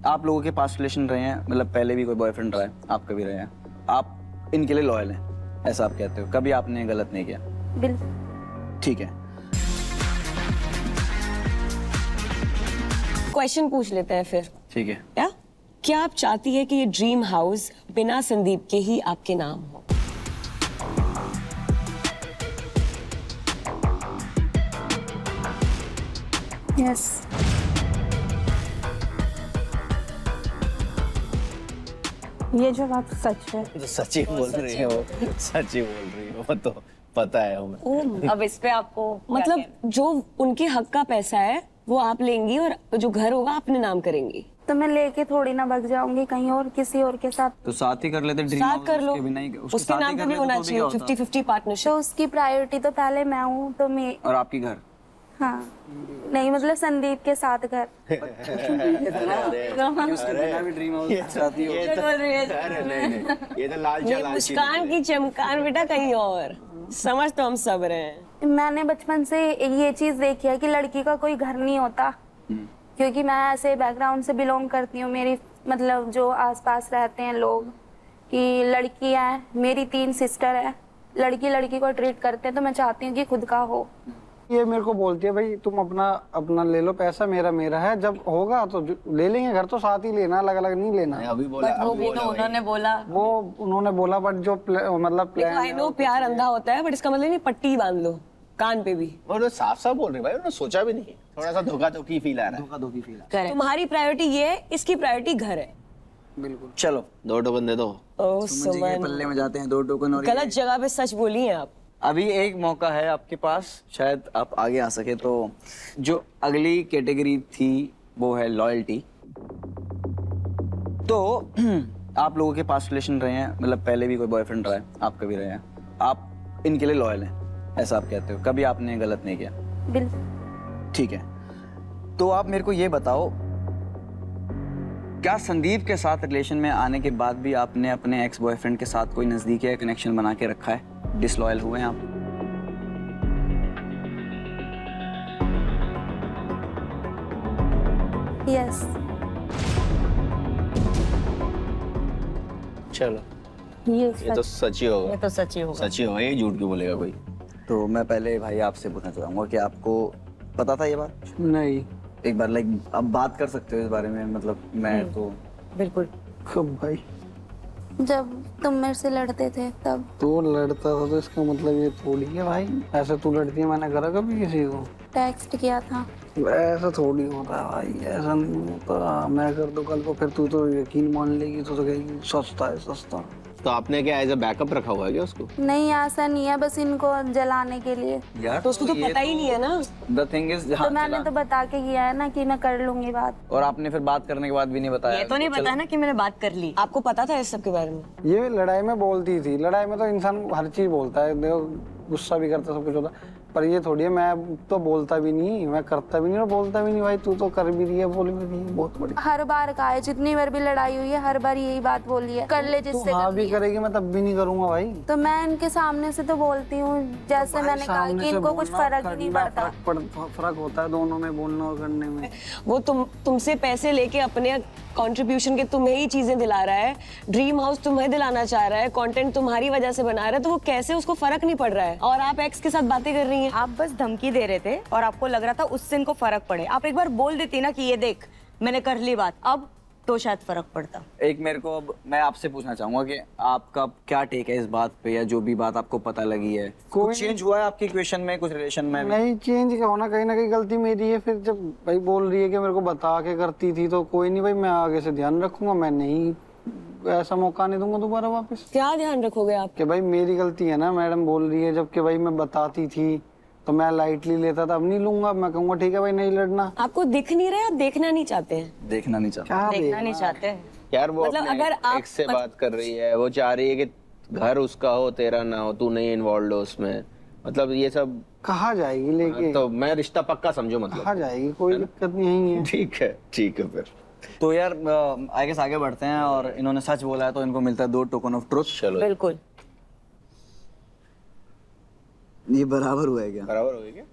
आप लोगों के पास रिलेशन रहे हैं, मतलब पहले भी कोई बॉयफ्रेंड रहा है, आप कभी रहे हैं, आप इनके लिए लॉयल हैं, ऐसा आप कहते हो, कभी आपने गलत नहीं किया? बिल्कुल। ठीक है, क्वेश्चन पूछ लेते हैं फिर। ठीक है। क्या आप चाहती है कि ये ड्रीम हाउस बिना संदीप के ही आपके नाम हो? यस। ये जो बात सच है। तो सच ही बोल रही है वो, सच ही बोल रही है वो, तो पता है हमें। अब इस पे आपको मतलब जो उनके हक का पैसा है वो आप लेंगी और जो घर होगा अपने नाम करेंगी। तो मैं लेके थोड़ी ना भाग जाऊंगी कहीं और किसी और के साथ। तो साथ ही कर लेते, ड्रीम साथ कर लो, उसके बिना ही, उसके नाम पे भी होना चाहिए 50-50 पार्टनरशिप। तो उसकी प्रायोरिटी तो पहले मैं हूँ, तो मैं। और आपकी घर? हाँ, नहीं मतलब संदीप के साथ घर। ड्रीम हाउस चाहती हो? अरे नहीं, ये तो लालचा ये लालची मुस्कान की चमकान बेटा कहीं और, समझ तो हम सब रहे हैं। मैंने बचपन से ये चीज देखी है कि लड़की का कोई घर नहीं होता, क्योंकि मैं ऐसे बैकग्राउंड से बिलोंग करती हूँ। मेरी मतलब जो आसपास रहते हैं लोग कि लड़की है, मेरी 3 सिस्टर है, लड़की लड़की को ट्रीट करते हैं, तो मैं चाहती हूँ कि खुद का हो। ये मेरे को बोलती है भाई तुम अपना ले लो, पैसा मेरा मेरा है, जब होगा तो ले लेंगे, घर तो साथ ही लेना, अलग अलग नहीं लेना। अभी बोला, वो भी तो उन्होंने बोला, वो उन्होंने बोला, बट जो मतलब प्लान, आई नो प्यार अंधा होता है, बट इसका मतलब नहीं पट्टी बांध लो कान पे भी। वो तो साफ साफ बोल रहे भाई, उन्होंने सोचा भी नहीं, थोड़ा सा धोखा धोखी फील आ रहा है। धोखा धोखी फील आ रहा है। तुम्हारी प्रायोरिटी ये है, इसकी प्रायोरिटी घर है। बिल्कुल। चलो 2 टोकन दे दो। ओह सुमन जी के सुमन, पल्ले में जाते हैं 2 टोकन। और गलत जगह पे सच बोली हैं आप। अभी एक मौका है आपके पास, शायद आप आगे आ सके। तो जो अगली कैटेगरी थी वो है लॉयल्टी। तो आप लोगों के पास रिलेशन रहे हैं, मतलब पहले भी कोई बॉयफ्रेंड रहा है, आप कभी रहे हैं, आप इनके लिए लॉयल हैं, ऐसा आप कहते हो, कभी आपने गलत नहीं किया? बिल्कुल। ठीक है, तो आप मेरे को ये बताओ, क्या संदीप के साथ रिलेशन में आने के बाद भी आपने अपने एक्स बॉयफ्रेंड के साथ कोई नजदीकी या कनेक्शन बना के रखा है? डिसलॉयल हुए हैं आप? यस। चलो ये तो सच ही होगा, ये तो सच ही होगा। सच ही होगा, ये झूठ क्यों बोलेगा कोई। तो मैं पहले भाई आपसे पूछना चाहूंगा कि आपको पता था ये बात? नहीं। एक बार अब बात कर सकते हो इस बारे में, मतलब मैं तो बिल्कुल। कब भाई? जब तुम मेरे से लड़ते थे तब। तो लड़ता था तो इसका मतलब ये थोड़ी है भाई, ऐसे तू लड़ती है मैंने करा कभी किसी को? टेक्स्ट किया था। ऐसा थोड़ी होता है भाई, ऐसा नहीं होता। मैं कर दो कल को, फिर तू तो यकीन मान लेगी, तो कहेगी सस्ता है सस्ता। तो आपने क्या एज अ बैकअप रखा हुआ है क्या उसको? नहीं, ऐसा नहीं है, बस इनको जलाने के लिए। यार तो उसको तो पता ही नहीं है ना। द थिंग इज, तो मैंने तो बता के किया है ना कि मैं कर लूंगी बात। और आपने फिर बात करने के बाद भी नहीं बताया? ये तो नहीं पता ना कि मैंने बात कर ली। आपको पता था इस सब के बारे में? ये लड़ाई में बोलती थी, लड़ाई में तो इंसान हर चीज बोलता है, देखो गुस्सा भी करता, सब कुछ होता, पर ये थोड़ी है मैं तो बोलता भी नहीं, मैं करता भी नहीं और बोलता भी नहीं। भाई तू तो कर भी रही है, बोल भी रही है, बहुत बड़ी। हर बार कहा है, जितनी बार भी लड़ाई हुई है हर बार यही बात बोली है, कर ले जिससे तू हाँ करनी भी है। करेगी, मैं तब भी नहीं करूंगा भाई। तो मैं इनके सामने से तो बोलती हूँ, जैसे मैंने कहा कि इनको कुछ फर्क ही नहीं पड़ता। फर्क होता है दोनों में, बोलने और करने में। वो तुमसे पैसे लेके अपने कंट्रीब्यूशन के तुम्हें ही चीजें दिला रहा है, ड्रीम हाउस तुम्हें दिलाना चाह रहा है, कंटेंट तुम्हारी वजह से बना रहा है, तो वो कैसे उसको फर्क नहीं पड़ रहा है? और आप एक्स के साथ बातें कर रही हैं। आप बस धमकी दे रहे थे और आपको लग रहा था उससे इनको फर्क पड़े। आप एक बार बोल देती ना कि ये देख मैंने कर ली बात, अब तो शायद फर्क पड़ता। एक मेरे को अब मैं आपसे पूछना चाहूंगा कि आपका क्या टेक है इस बात पे, या जो भी बात आपको पता लगी है, कुछ चेंज हुआ है आपकी इक्वेशन में, कुछ रिलेशन में? नहीं चेंज का होना, कहीं ना कहीं गलती मेरी है। फिर जब भाई बोल रही है कि मेरे को बता के करती थी, तो कोई नहीं भाई, मैं आगे से ध्यान रखूंगा, मैं नहीं ऐसा मौका नहीं दूंगा दोबारा वापस। क्या ध्यान रखोगे आप? कि भाई मेरी गलती है ना, मैडम बोल रही है, जबकि भाई मैं बताती थी तो मैं लाइटली लेता था, अब नहीं लूंगा। मैं कहूंगा ठीक है भाई नहीं लड़ना। आपको दिख नहीं रहा, आप देखना नहीं चाहते हैं? देखना नहीं चाहता। क्या देखना नहीं चाहते। यार वो मतलब अपने अगर आप एक्स से बात कर रही है, वो चाह रही है कि घर उसका हो तेरा ना हो, तू नहीं इन्वॉल्व हो उसमें, मतलब ये सब कहा जाएगी लेके? तो मैं रिश्ता पक्का समझो मतलब। कहा जाएगी, कोई दिक्कत नहीं है। ठीक है फिर। तो यार आगे बढ़ते हैं, और इन्होंने सच बोला है तो इनको मिलता है 2 टोकन ऑफ ट्रुथ। चलो बिल्कुल। ये बराबर हुआ है क्या? बराबर हो गया क्या?